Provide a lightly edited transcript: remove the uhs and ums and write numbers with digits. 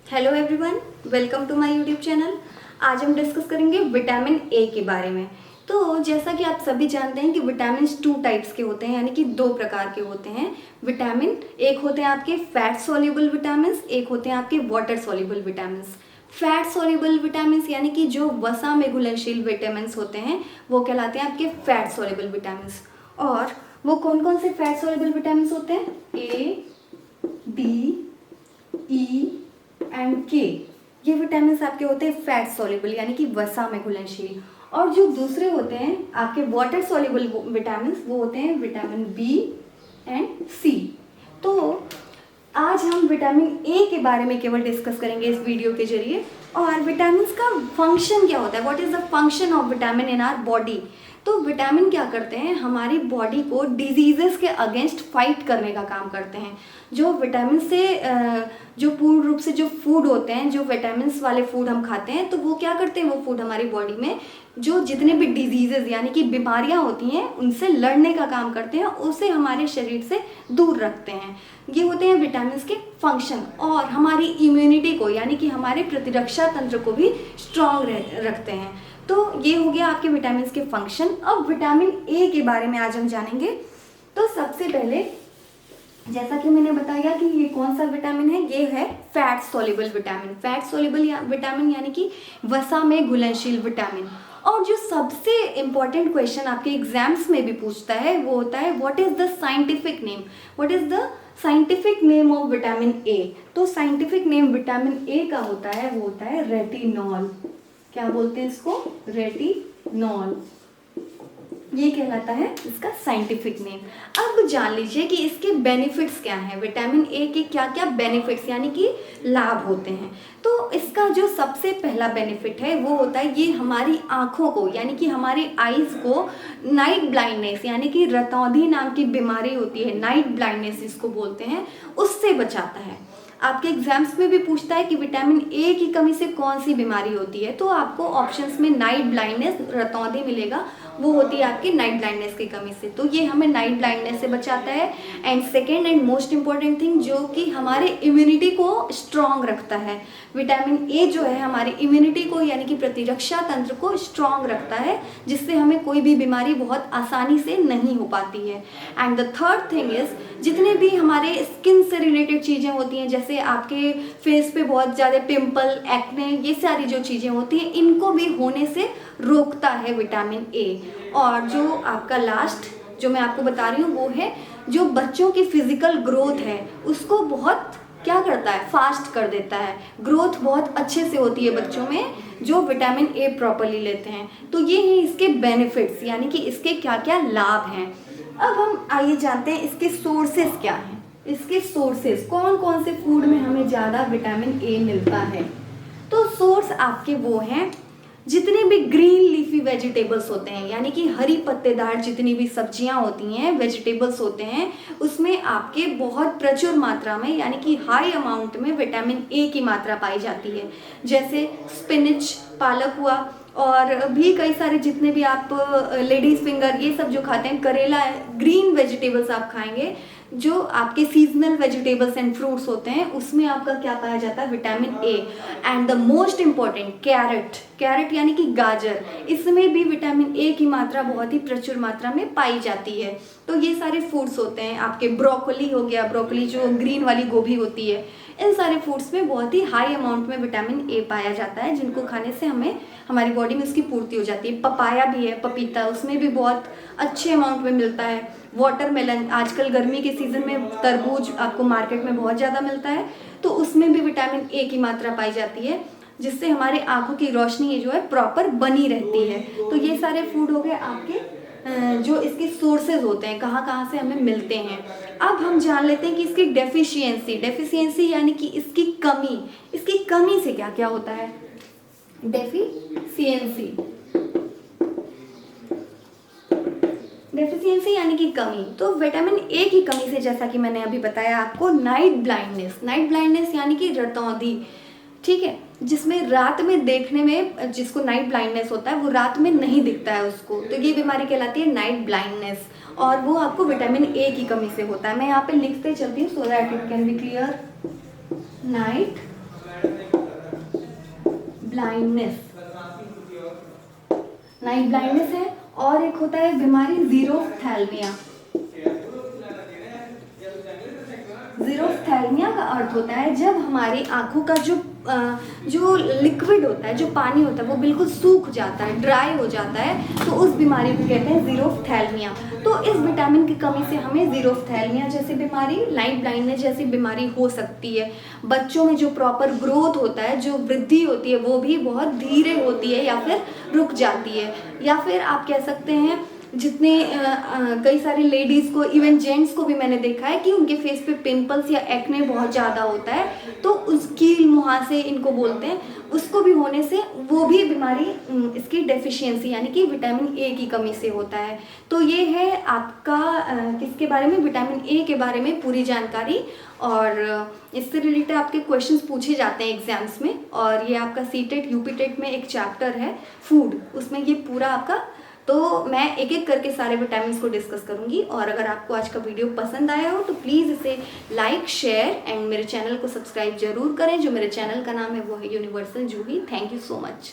Hello everyone, welcome to my YouTube channel. आज हम discuss करेंगे विटामिन ए के बारे में। तो जैसा कि आप सभी जानते हैं कि विटामिन 2 टाइप्स के होते हैं, यानी कि 2 प्रकार के होते हैं विटामिन। एक होते हैं आपके फैट सॉल्युबल विटामिन, एक होते हैं आपके water soluble vitamin. Fat soluble vitamin यानी कि जो वसा में घुलनशील विटामिन होते हैं वो कहलाते हैं आपके फैट सॉल्युबल विटामिन। और वो कौन कौन से फैट सॉल्युबल विटामिन होते हैं? ए, डी, ई एंड के। ये विटामिन आपके होते हैं फैट सॉल्युबल यानी कि वसा में घुलनशील। और जो दूसरे होते हैं आपके वाटर सॉल्युबल विटामिन वो होते हैं विटामिन बी एंड सी। तो आज हम विटामिन ए के बारे में केवल डिस्कस करेंगे इस वीडियो के जरिए। और विटामिन का फंक्शन क्या होता है, what is the function of vitamin in our body. तो विटामिन क्या करते हैं, हमारी बॉडी को डिजीजेस के अगेंस्ट फाइट करने का काम करते हैं। जो विटामिन से जो पूर्ण रूप से जो फूड होते हैं, जो विटामिन वाले फूड हम खाते हैं, तो वो क्या करते हैं, वो फूड हमारी बॉडी में जो जितने भी डिजीजेज यानी कि बीमारियां होती हैं उनसे लड़ने का काम करते हैं, उसे हमारे शरीर से दूर रखते हैं। ये होते हैं विटामिन के फंक्शन। और हमारी इम्यूनिटी को यानी कि हमारे प्रतिरक्षा तंत्र को भी स्ट्रांग रखते हैं। तो ये हो गया आपके विटामिन के फंक्शन। अब विटामिन ए के बारे में आज हम जानेंगे। तो सबसे पहले जैसा कि मैंने बताया कि ये कौन सा विटामिन है, ये है fat soluble vitamin. Fat soluble vitamin यानी कि वसा में घुलनशील विटामिन। और जो सबसे इम्पॉर्टेंट क्वेश्चन आपके एग्जाम्स में भी पूछता है वो होता है what is the scientific name, what is the scientific name of vitamin A. तो साइंटिफिक नेम विटामिन ए का होता है वो होता है रेटिनॉल। क्या बोलते हैं इसको? रेटिनॉल। ये कहलाता है इसका साइंटिफिक नेम। अब जान लीजिए कि इसके बेनिफिट्स क्या हैं, विटामिन ए के क्या क्या बेनिफिट्स यानी कि लाभ होते हैं। तो इसका जो सबसे पहला बेनिफिट है वो होता है ये हमारी आँखों को यानी कि हमारे आईज को नाइट ब्लाइंडनेस यानी कि रतौंधी नाम की बीमारी होती है, नाइट ब्लाइंडनेस इसको बोलते हैं, उससे बचाता है। आपके एग्जाम्स में भी पूछता है कि विटामिन ए की कमी से कौन सी बीमारी होती है, तो आपको ऑप्शंस में नाइट ब्लाइंडनेस, रतौंधी मिलेगा, वो होती है आपकी नाइट ब्लाइंडनेस की कमी से। तो ये हमें नाइट ब्लाइंडनेस से बचाता है। And second and most important thing जो कि हमारे इम्यूनिटी को स्ट्रांग रखता है। विटामिन ए जो है हमारी इम्यूनिटी को यानी कि प्रतिरक्षा तंत्र को स्ट्रांग रखता है, जिससे हमें कोई भी बीमारी बहुत आसानी से नहीं हो पाती है। And the third thing is जितने भी हमारे स्किन से रिलेटेड चीज़ें होती हैं, जैसे आपके फेस पे बहुत ज़्यादा पिंपल, एक्ने, ये सारी जो चीज़ें होती हैं इनको भी होने से रोकता है विटामिन ए। और जो आपका लास्ट जो मैं आपको बता रही हूँ वो है जो बच्चों की फिजिकल ग्रोथ है उसको बहुत क्या करता है, फास्ट कर देता है। ग्रोथ बहुत अच्छे से होती है बच्चों में जो विटामिन ए प्रॉपरली लेते हैं। तो ये हैं इसके बेनिफिट्स यानी कि इसके क्या क्या लाभ हैं। अब हम आइए जानते हैं इसके सोर्सेस क्या हैं। इसके सोर्सेस कौन कौन से फूड में हमें ज़्यादा विटामिन ए मिलता है। तो सोर्स आपके वो हैं जितने भी ग्रीन लीफी वेजिटेबल्स होते हैं यानी कि हरी पत्तेदार जितनी भी सब्जियां होती हैं, वेजिटेबल्स होते हैं, उसमें आपके बहुत प्रचुर मात्रा में यानी कि हाई अमाउंट में विटामिन ए की मात्रा पाई जाती है। जैसे स्पिनिच, पालक हुआ, और भी कई सारे जितने भी आप लेडीज फिंगर ये सब जो खाते हैं, करेला, ग्रीन वेजिटेबल्स आप खाएंगे, जो आपके सीजनल वेजिटेबल्स एंड फ्रूट्स होते हैं उसमें आपका क्या पाया जाता है, vitamin A. And the most important carrot, carrot यानी कि गाजर, इसमें भी विटामिन ए की मात्रा बहुत ही प्रचुर मात्रा में पाई जाती है। तो ये सारे फूड्स होते हैं आपके। ब्रोकोली हो गया, ब्रोकोली जो ग्रीन वाली गोभी होती है, इन सारे फूड्स में बहुत ही हाई अमाउंट में विटामिन ए पाया जाता है, जिनको खाने से हमें हमारी बॉडी में उसकी पूर्ति हो जाती है। पपाया भी है, पपीता, उसमें भी बहुत अच्छे अमाउंट में मिलता है। वाटरमेलन, आजकल गर्मी के सीज़न में तरबूज आपको मार्केट में बहुत ज़्यादा मिलता है, तो उसमें भी विटामिन ए की मात्रा पाई जाती है, जिससे हमारे आंखों की रोशनी जो है प्रॉपर बनी रहती है। तो ये सारे फूड हो गए आपके जो इसके सोर्सेज होते हैं, कहाँ कहाँ से हमें मिलते हैं। अब हम जान लेते हैं कि इसकी डेफिशिएंसी, डेफिशिएंसी यानी कि इसकी कमी, इसकी कमी से क्या क्या होता है। डेफिशिएंसी, डेफिशिएंसी यानी कि कमी। तो विटामिन ए की कमी से जैसा कि मैंने अभी बताया आपको, नाइट ब्लाइंडनेस, नाइट ब्लाइंडनेस यानी कि रतौंधी, ठीक है, जिसमें रात में देखने में, जिसको नाइट ब्लाइंडनेस होता है वो रात में नहीं दिखता है उसको, तो ये बीमारी कहलाती है नाइट ब्लाइंडनेस। और वो आपको विटामिन ए की कमी से होता है। मैं यहाँ पे लिखते चलती हूँ so that it can be clear. Night blindness, night blindness है। और एक होता है बीमारी ज़ीरोफ्थैल्मिया। ज़ीरोफ्थैल्मिया का अर्थ होता है जब हमारी आंखों का जो लिक्विड होता है, जो पानी होता है, वो बिल्कुल सूख जाता है, ड्राई हो जाता है, तो उस बीमारी को कहते हैं ज़ीरोफ्थैल्मिया। तो इस विटामिन की कमी से हमें ज़ीरोफ्थैल्मिया जैसी बीमारी, नाइट ब्लाइंडनेस जैसी बीमारी हो सकती है। बच्चों में जो प्रॉपर ग्रोथ होता है, जो वृद्धि होती है, वो भी बहुत धीरे होती है या फिर रुक जाती है। या फिर आप कह सकते हैं जितने कई सारी लेडीज़ को, इवन जेंट्स को भी मैंने देखा है कि उनके फेस पे पिंपल्स या एक्ने बहुत ज़्यादा होता है, तो उसकी मुहासे इनको बोलते हैं, उसको भी होने से वो भी बीमारी इसकी डेफिशिएंसी यानी कि विटामिन ए की कमी से होता है। तो ये है आपका किसके बारे में, विटामिन ए के बारे में पूरी जानकारी। और इससे रिलेटेड आपके क्वेश्चंस पूछे जाते हैं एग्जाम्स में, और ये आपका सीटेट यूपीटेट में एक चैप्टर है फूड, उसमें ये पूरा आपका, तो मैं एक एक करके सारे विटामिन्स को डिस्कस करूंगी। और अगर आपको आज का वीडियो पसंद आया हो तो प्लीज़ इसे लाइक, शेयर एंड मेरे चैनल को सब्सक्राइब जरूर करें। जो मेरे चैनल का नाम है वो है universal Juhi. Thank you so much.